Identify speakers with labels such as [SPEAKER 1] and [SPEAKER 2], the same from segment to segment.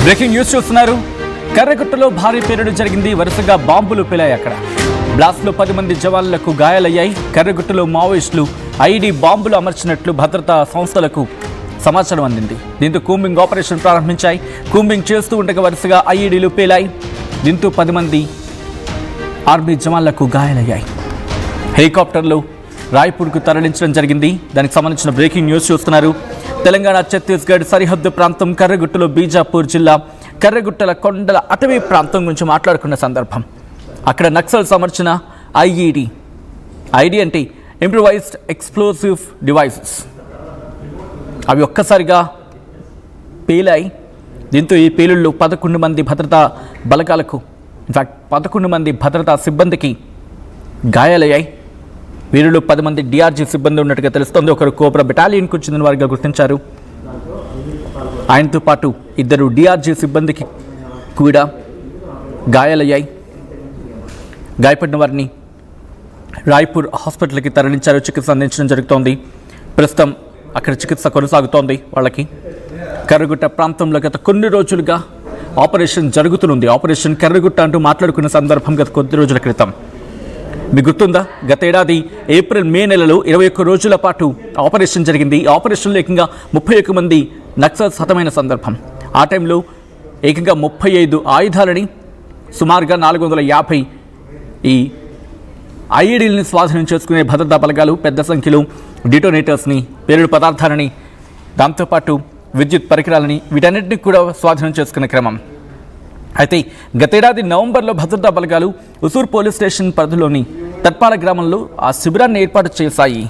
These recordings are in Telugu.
[SPEAKER 1] బ్రేకింగ్ న్యూస్ చూస్తున్నారు. కర్రగుట్టలో భారీ పేలుడు జరిగింది. వరుసగా బాంబులు పేలాయి. అక్కడ బ్లాస్ట్ లో 10 మంది జవాన్లకు గాయాలయ్యాయి. కర్రగుట్టలో మావోయిస్టులు ఐఈడీ బాంబులు అమర్చినట్లు భద్రతా సంస్థలకు సమాచారం అందింది. దీంతో కూంబింగ్ ఆపరేషన్ ప్రారంభించాయి. కూంబింగ్ చేస్తూ ఉండగా వరుసగా ఐఈడీలు పేలాయి. దీంతో 10 మంది ఆర్మీ జవాన్లకు గాయాలయ్యాయి. హెలికాప్టర్లు రాయ్పూర్కు తరలించడం జరిగింది. దానికి సంబంధించిన బ్రేకింగ్ న్యూస్ చూస్తున్నారు. తెలంగాణ ఛత్తీస్గఢ్ సరిహద్దు ప్రాంతం కర్రగుట్టలో బీజాపూర్ జిల్లా కర్రగుట్టల కొండల అటవీ ప్రాంతం గురించి మాట్లాడుకున్న సందర్భం అక్కడ నక్సల్స్ అమర్చిన ఐఈడీ అంటే ఇంప్రూవైజ్డ్ ఎక్స్ప్లోసివ్ డివైసెస్ అవి ఒక్కసారిగా పేలాయి. దీంతో ఈ పేలుళ్ళు 11 మంది భద్రతా బలగాలకు ఇన్ఫాక్ట్ 11 మంది భద్రతా సిబ్బందికి గాయాలయ్యాయి. వీరిలో 10 మంది డిఆర్జీ సిబ్బంది ఉన్నట్టుగా తెలుస్తోంది. ఒకరు కోబ్రా బెటాలియన్కు చెందిన వారిగా గుర్తించారు. ఆయనతో పాటు 2 డిఆర్జీ సిబ్బందికి కూడా గాయాలయ్యాయి. గాయపడిన వారిని రాయ్పూర్ హాస్పిటల్కి తరలించారు. చికిత్స అందించడం జరుగుతోంది. ప్రస్తుతం అక్కడ చికిత్స కొనసాగుతోంది వాళ్ళకి. కర్రగుట్ట ప్రాంతంలో గత కొన్ని రోజులుగా ఆపరేషన్ జరుగుతుంది. ఆపరేషన్ కర్రగుట్ట అంటూ మాట్లాడుకున్న సందర్భం గత కొద్ది రోజుల క్రితం మీకు గుర్తుందా? గత ఏడాది ఏప్రిల్ మే నెలలో 21 రోజుల పాటు ఆపరేషన్ జరిగింది. ఈ ఆపరేషన్లో ఏకంగా 31 మంది నక్సల్స్ హతమైన సందర్భం. ఆ టైంలో ఏకంగా 35 ఆయుధాలని సుమారుగా 450 ఈ ఐఈడీలని స్వాధీనం చేసుకునే భద్రతా బలగాలు పెద్ద సంఖ్యలో డిటోనేటర్స్ని, పేలుడు పదార్థాలని, దాంతోపాటు విద్యుత్ పరికరాలని వీటన్నిటిని కూడా స్వాధీనం చేసుకునే క్రమం. అయితే గతేడాది నవంబర్లో భద్రతా బలగాలు ఉసూర్ పోలీస్ స్టేషన్ పరిధిలోని తట్పాల గ్రామంలో ఆ శిబిరాన్ని ఏర్పాటు చేశాయి.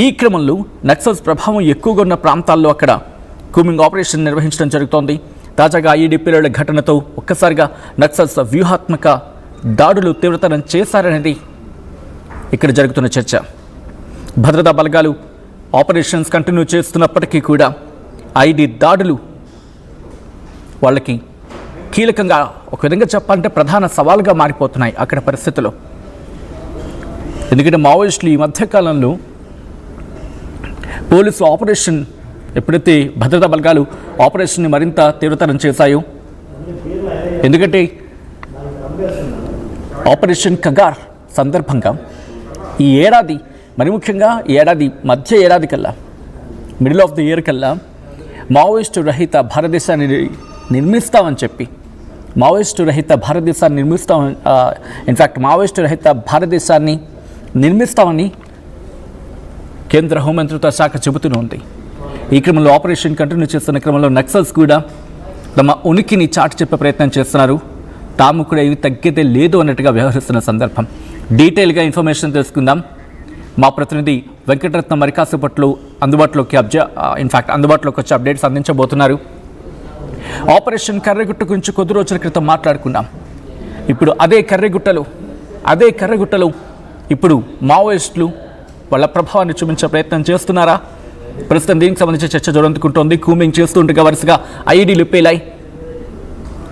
[SPEAKER 1] ఈ క్రమంలో నక్సల్స్ ప్రభావం ఎక్కువగా ఉన్న ప్రాంతాల్లో అక్కడ కూంబింగ్ ఆపరేషన్ నిర్వహించడం జరుగుతోంది. తాజాగా ఐఈడీ పేలుళ్ల ఘటనతో ఒక్కసారిగా నక్సల్స్ వ్యూహాత్మక దాడులు తీవ్రతరం చేశారనేది ఇక్కడ జరుగుతున్న చర్చ. భద్రతా బలగాలు ఆపరేషన్స్ కంటిన్యూ చేస్తున్నప్పటికీ కూడా ఐఈడీ దాడులు వాళ్ళకి కీలకంగా, ఒక విధంగా చెప్పాలంటే ప్రధాన సవాల్గా మారిపోతున్నాయి అక్కడ పరిస్థితులు. ఎందుకంటే మావోయిస్టులు ఈ మధ్యకాలంలో పోలీసు ఆపరేషన్ ఎప్పుడైతే భద్రతా బలగాలు ఆపరేషన్ని మరింత తీవ్రతరం చేశాయో, ఎందుకంటే ఆపరేషన్ కగార్ సందర్భంగా ఈ ఏడాది, మరి ముఖ్యంగా మధ్య ఏడాది కల్లా, మిడిల్ ఆఫ్ ది ఇయర్ కల్లా మావోయిస్టు రహిత భారతదేశాన్ని నిర్మిస్తామని చెప్పి మావోయిస్టు రహిత భారతదేశాన్ని నిర్మిస్తామని కేంద్ర హోంమంత్రిత్వ శాఖ చెబుతూనే ఉంది. ఈ క్రమంలో ఆపరేషన్ కంటిన్యూ చేస్తున్న క్రమంలో నక్సల్స్ కూడా తమ ఉనికిని చాటి చెప్పే ప్రయత్నం చేస్తున్నారు. తాము కూడా ఇవి తగ్గేదే లేదు అన్నట్టుగా వ్యవహరిస్తున్న సందర్భం. డీటెయిల్గా ఇన్ఫర్మేషన్ తెలుసుకుందాం. మా ప్రతినిధి వెంకటరత్నం మరి కాసేపట్లో అందుబాటులోకి వచ్చి అప్డేట్స్ అందించబోతున్నారు. ఆపరేషన్ కర్రగుట్ట గురించి కొద్ది రోజుల క్రితం మాట్లాడుకున్నాం. ఇప్పుడు అదే కర్రగుట్టలో ఇప్పుడు మావోయిస్టులు వాళ్ళ ప్రభావాన్ని చూపించే ప్రయత్నం చేస్తున్నారా? ప్రస్తుతం దీనికి సంబంధించి చర్చ జోరందుకుంటోంది. కూంబింగ్ చేస్తుండగా వరుసగా ఐఈడీలు పేలాయి.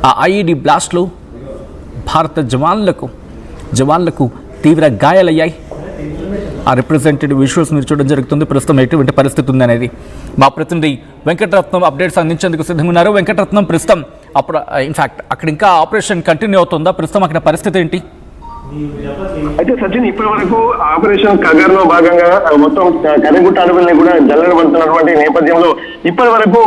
[SPEAKER 1] ఆ ఐఈడీ బ్లాస్ట్లో భారత జవాన్లకు తీవ్ర గాయాలయ్యాయి. ఆ రిప్రజెంటెడ్ విజువల్స్ మీరు చూడడం జరుగుతుంది. ప్రస్తుతం ఎటువంటి పరిస్థితి ఉందనేది మా ప్రతినిధి వెంకటరత్నం అప్డేట్స్ అందించేందుకు సిద్ధంగా ఉన్నారు. వెంకటరత్నం, ప్రస్తుతం అక్కడ ఇంకా ఆపరేషన్ కంటిన్యూ అవుతుందా? ప్రస్తుతం అక్కడ పరిస్థితి ఏంటి?
[SPEAKER 2] అయితే సచిన్, ఇప్పటి వరకు ఆపరేషన్ కగర్ లో భాగంగా మొత్తం కర్రగుట్ట అడవుల్ని కూడా జల్లెడబడుతున్నటువంటి నేపథ్యంలో ఇప్పటి వరకు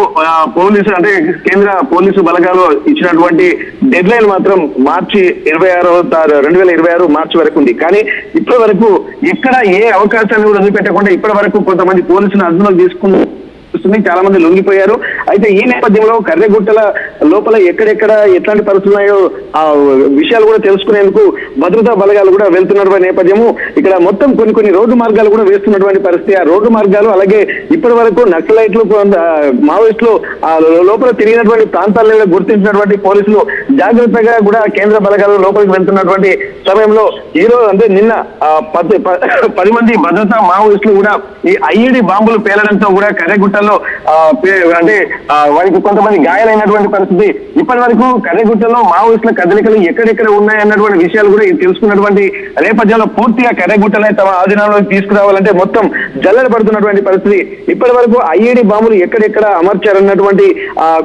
[SPEAKER 2] పోలీసు, అంటే కేంద్ర పోలీసు బలగాలు ఇచ్చినటువంటి డెడ్ లైన్ మాత్రం మార్చి 2026 మార్చి వరకు ఉంది. కానీ ఇప్పటి వరకు ఎక్కడ ఏ అవకాశాన్ని కూడా వదిలిపెట్టకుండా ఇప్పటి వరకు కొంతమంది పోలీసులు అదుపులోకి తీసుకుని చాలా మంది లొంగిపోయారు. అయితే ఈ నేపథ్యంలో కర్రగుట్టల లోపల ఎక్కడెక్కడ ఎట్లాంటి పరిస్థితులు ఉన్నాయో ఆ విషయాలు కూడా తెలుసుకునేందుకు భద్రతా బలగాలు కూడా వెళ్తున్నటువంటి నేపథ్యము. ఇక్కడ మొత్తం కొన్ని రోడ్డు మార్గాలు కూడా వేస్తున్నటువంటి పరిస్థితి. ఆ రోడ్డు మార్గాలు, అలాగే ఇప్పటి వరకు నక్సలైట్లు, మావోయిస్టులు ఆ లోపల తిరిగినటువంటి ప్రాంతాలను గుర్తించినటువంటి పోలీసులు జాగ్రత్తగా కూడా కేంద్ర బలగాలు లోపలికి వెళ్తున్నటువంటి సమయంలో ఈరోజు, అంటే నిన్న 10 మంది భద్రతా మావోయిస్టులు కూడా ఈ ఐఈడీ బాంబులు పేలడంతో కూడా కర్రగుట్టల కర్రెగుట్టలో అంటే వారికి కొంతమంది గాయాలైనటువంటి పరిస్థితి. ఇప్పటి వరకు కర్రెగుట్టలో మావోయిస్టుల కదలికలు ఎక్కడెక్కడ ఉన్నాయన్నటువంటి విషయాలు కూడా తెలుసుకున్నటువంటి నేపథ్యంలో పూర్తిగా కర్రెగుట్టలే తమ ఆధీనంలోకి తీసుకురావాలంటే మొత్తం జల్లెడ పడుతున్నటువంటి పరిస్థితి. ఇప్పటి వరకు ఐఈడి బాంబులు ఎక్కడెక్కడ అమర్చారన్నటువంటి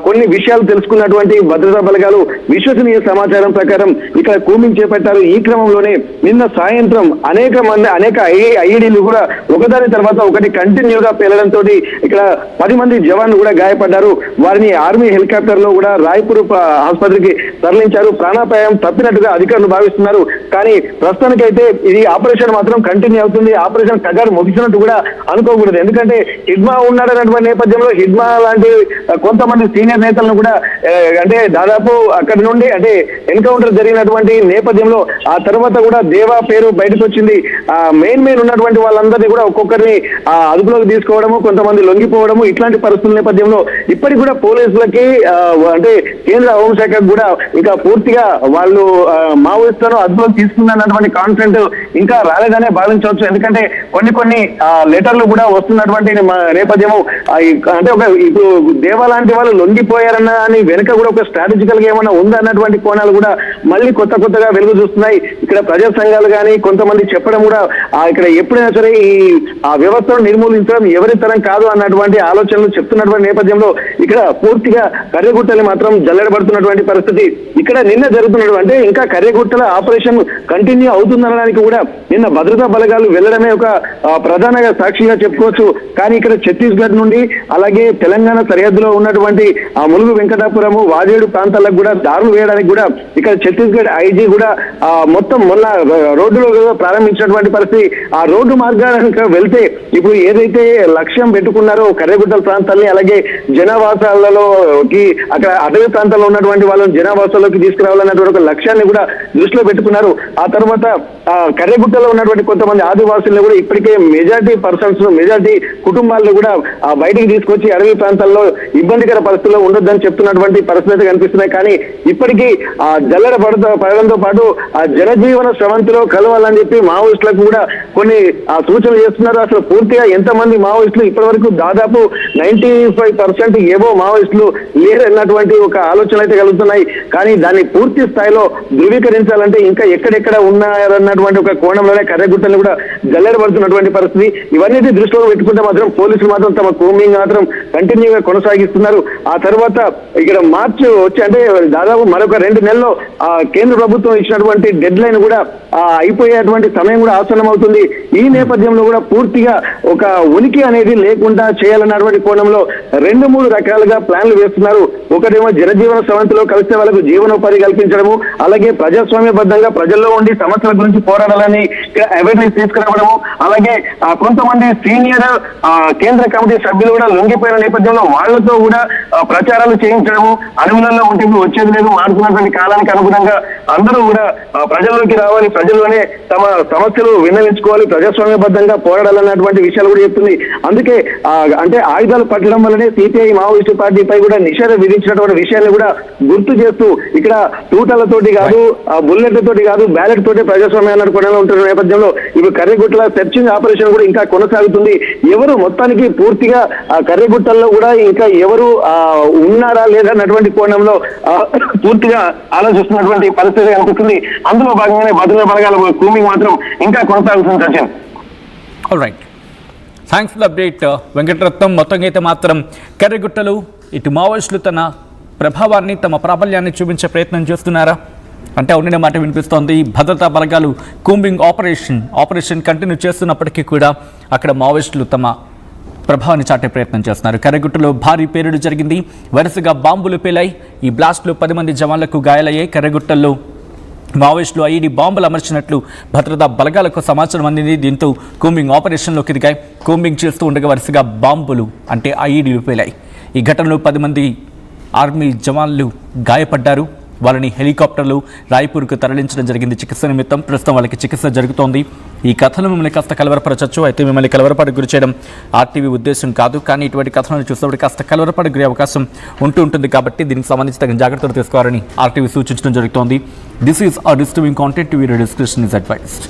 [SPEAKER 2] కొన్ని విషయాలు తెలుసుకున్నటువంటి భద్రతా బలగాలు విశ్వసనీయ సమాచారం ప్రకారం ఇక్కడ కూంబింగ్ చేపట్టారు. ఈ క్రమంలోనే నిన్న సాయంత్రం అనేక ఐఈడీలు కూడా ఒకదాని తర్వాత ఒకటి కంటిన్యూగా పేలడంతో ఇక్కడ 10 మంది జవాన్లు కూడా గాయపడ్డారు. వారిని ఆర్మీ హెలికాప్టర్ లో కూడా రాయ్పూర్ ఆసుపత్రికి తరలించారు. ప్రాణాపాయం తప్పినట్టుగా అధికారులు భావిస్తున్నారు. కానీ ప్రస్తుతానికైతే ఇది ఆపరేషన్ మాత్రం కంటిన్యూ అవుతుంది. ఆపరేషన్ కగారు ముగిసినట్టు కూడా అనుకోకూడదు. ఎందుకంటే హిడ్మా ఉన్నాడన్నటువంటి నేపథ్యంలో హిడ్మా లాంటి కొంతమంది సీనియర్ నేతలను కూడా అంటే దాదాపు అక్కడి నుండి అంటే ఎన్కౌంటర్ జరిగినటువంటి నేపథ్యంలో ఆ తర్వాత కూడా దేవా పేరు బయటకు వచ్చింది. మెయిన్ ఉన్నటువంటి వాళ్ళందరినీ కూడా ఒక్కొక్కరిని అదుపులోకి తీసుకోవడము, కొంతమంది లొంగిపోవడము, ఇట్లాంటి పరిస్థితుల నేపథ్యంలో ఇప్పటికి కూడా పోలీసులకి అంటే కేంద్ర హోంశాఖకు కూడా ఇంకా పూర్తిగా వాళ్ళు మావోయిస్టులను అదుపులోకి తీసుకున్నటువంటి కాన్ఫిడెంట్ ఇంకా రాలేదనే భావించవచ్చు. ఎందుకంటే కొన్ని లెటర్లు కూడా వస్తున్నటువంటి నేపథ్యము అంటే ఇప్పుడు దేవా లాంటి వాళ్ళు లొంగిపోయారన్న అని వెనుక కూడా ఒక స్ట్రాటజికల్ గా ఏమన్నా ఉందన్నటువంటి కోణాలు కూడా మళ్ళీ కొత్తగా వెలుగు చూస్తున్నాయి. ఇక్కడ ప్రజా సంఘాలు కానీ కొంతమంది చెప్పడం కూడా ఇక్కడ ఎప్పుడైనా సరే ఈ వ్యవస్థను నిర్మూలించడం ఎవరి తరం కాదు అన్నటువంటి ఆలోచనలు చెప్తున్నటువంటి నేపథ్యంలో ఇక్కడ పూర్తిగా కర్రెగుట్టలు మాత్రం జల్లెడబడుతున్నటువంటి పరిస్థితి. ఇక్కడ నిన్న జరుగుతున్నటువంటి ఇంకా కర్రెగుట్టల ఆపరేషన్ కంటిన్యూ అవుతుందనడానికి కూడా నిన్న భద్రతా బలగాలు వెళ్లడమే ఒక ప్రధాన సాక్షిగా చెప్పుకోవచ్చు. కానీ ఇక్కడ ఛత్తీస్గఢ్ నుండి అలాగే తెలంగాణ సరిహద్దులో ఉన్నటువంటి ములుగు వెంకటాపురము వాజేడు ప్రాంతాలకు కూడా దారులు వేయడానికి కూడా ఇక్కడ ఛత్తీస్గఢ్ ఐజీ కూడా మొత్తం మొన్న రోడ్డులో ప్రారంభించినటువంటి పరిస్థితి. ఆ రోడ్డు మార్గానికి వెళ్తే ఇప్పుడు ఏదైతే లక్ష్యం పెట్టుకున్నారో కర్రెగుట్టల ప్రాంతాల్ని అలాగే జనావాసాలలోకి అక్కడ అటవీ ప్రాంతాల్లో ఉన్నటువంటి వాళ్ళని జనావాసాల్లోకి తీసుకురావాలన్నటువంటి ఒక లక్ష్యాన్ని కూడా దృష్టిలో పెట్టుకున్నారు. ఆ తర్వాత కర్రెగుట్టలో ఉన్నటువంటి కొంతమంది ఆదివాసులను కూడా ఇప్పటికే మెజారిటీ కుటుంబాలను కూడా బయటికి తీసుకొచ్చి అడవి ప్రాంతాల్లో ఇబ్బందికర పరిస్థితుల్లో ఉండొద్దని చెప్తున్నటువంటి పరిస్థితి కనిపిస్తున్నాయి. కానీ ఇప్పటికీ జల్లెడ పడడంతో పాటు ఆ జనజీవన శ్రవంతిలో కలవాలని చెప్పి మావోయిస్టులకు కూడా కొన్ని సూచనలు చేస్తున్నారు. అసలు పూర్తిగా ఎంతమంది మావోయిస్టులు ఇప్పటి వరకు దాదాపు 95% ఏవో మావోయిస్టులు లేరన్నటువంటి ఒక ఆలోచనలు అయితే కలుగుతున్నాయి. కానీ దాన్ని పూర్తి స్థాయిలో ధృవీకరించాలంటే ఇంకా ఎక్కడెక్కడ ఉన్నారన్నటువంటి ఒక కోణంలోనే కర్రెగుట్టలు కూడా జల్లెడబడుతున్నటువంటి పరిస్థితి. ఇవన్నీ దృష్టిలో పెట్టుకుంటే మాత్రం పోలీసులు మాత్రం తమ కూంబింగ్ మాత్రం కంటిన్యూగా కొనసాగిస్తున్నారు. ఆ తర్వాత ఇక్కడ మార్చి వచ్చి అంటే దాదాపు మరొక 2 నెలల్లో కేంద్ర ప్రభుత్వం ఇచ్చినటువంటి డెడ్ లైన్ కూడా అయిపోయేటువంటి సమయం కూడా ఆసన్నం అవుతుంది. ఈ నేపథ్యంలో కూడా పూర్తిగా ఒక ఉనికి అనేది లేకుండా చేయాలన్నటువంటి కోణంలో 2-3 రకాలుగా ప్లాన్లు వేస్తున్నారు. ఒకటేమో జనజీవన శ్రవంతిలో కలిస్తే వాళ్ళకు జీవనోపాధి కల్పించడము, అలాగే ప్రజాస్వామ్యబద్ధంగా ప్రజల్లో ఉండి సమస్యల గురించి పోరాడాలని అవేర్నెస్ తీసుకురావడము, అలాగే కొంతమంది సీనియర్ కేంద్ర కమిటీ సభ్యులు కూడా లొంగిపోయిన నేపథ్యంలో వాళ్లతో కూడా ప్రచారాలు చేయించడము, అడవులలో ఉంటే వచ్చేది లేదు, మారుతున్నటువంటి కాలానికి అనుగుణంగా అందరూ కూడా ప్రజల్లోకి రావాలి, ప్రజల్లోనే తమ సమస్యలు విన్నవించుకోవాలి, ప్రజాస్వామ్యబద్ధంగా పోరాడాలన్నటువంటి విషయాలు కూడా చెప్తుంది. అందుకే అంటే ఆయుధాలు పట్టడం వల్లనే సిపిఐ మావోయిస్టు పార్టీపై కూడా నిషేధం విధించినటువంటి విషయాన్ని కూడా గుర్తు చేస్తూ ఇక్కడ తూటాలతోటి కాదు, బుల్లెట్లతోటి కాదు, బ్యాలెట్ తోటి ప్రజాస్వామ్యాన్ని కూడా ఉంటున్న నేపథ్యంలో ఇప్పుడు కర్రెగుట్టల సెర్చింగ్ ఆపరేషన్ కూడా ఇంకా కొనసాగుతుంది. ఎవరు మొత్తానికి పూర్తిగా కర్రెగుట్టల్లో కూడా ఇంకా ఎవరు ఉన్నారా లేదా అన్నటువంటి కోణంలో పూర్తిగా ఆలోచిస్తున్నటువంటి పరిస్థితి కనిపిస్తుంది. అందులో భాగంగానే భద్రతా బలగాల కూంబింగ్ మాత్రం ఇంకా కొనసాగుతుంది. Sachin,
[SPEAKER 1] alright, thanks for the update Venkataratnam. మొత్తంగా అయితే మాత్రం కర్రెగుట్టలు ఇటు మావోయిస్టులు తన ప్రభావాన్ని తమ ప్రాబల్యాన్ని చూపించే ప్రయత్నం చేస్తున్నారా అంటే అవుననే మాట వినిపిస్తోంది. భద్రతా బలగాలు కూంబింగ్ ఆపరేషన్ కంటిన్యూ చేస్తున్నప్పటికీ కూడా అక్కడ మావోయిస్టులు తమ ప్రభావాన్ని చాటే ప్రయత్నం చేస్తున్నారు. కర్రెగుట్టలో భారీ పేలుడు జరిగింది. వరుసగా బాంబులు పేలాయి. ఈ బ్లాస్ట్లో 10 మంది జవాన్లకు గాయాలయ్యాయి. కర్రెగుట్టల్లో మావోయిస్టులు ఐఈడీ బాంబులు అమర్చినట్లు భద్రతా బలగాలకు సమాచారం అందింది. దీంతో కూంబింగ్ ఆపరేషన్లోకి దిగాయి. కూంబింగ్ చేస్తూ ఉండగా వరుసగా బాంబులు అంటే ఐఈడీలు పేలాయి. ఈ ఘటనలో 10 మంది ఆర్మీ జవాన్లు గాయపడ్డారు. వాళ్ళని హెలికాప్టర్లు రాయ్పూర్కు తరలించడం జరిగింది చికిత్స నిమిత్తం. ప్రస్తుతం వాళ్ళకి చికిత్స జరుగుతోంది. ఈ కథలు మిమ్మల్ని కాస్త కలవరపరచచ్చు. అయితే మిమ్మల్ని కలవరపాటుకు గురి చేయడం ఆర్టీవీ ఉద్దేశం కాదు. కానీ ఇటువంటి కథలను చూసేవాడికి కాస్త కలవరపాటుకు గురే అవకాశం ఉంటుంది. కాబట్టి దీనికి సంబంధించి తగిన జాగ్రత్తలు తీసుకోవాలని ఆర్టీవీ సూచించడం జరుగుతోంది. This is a disturbing content. TV description is advised.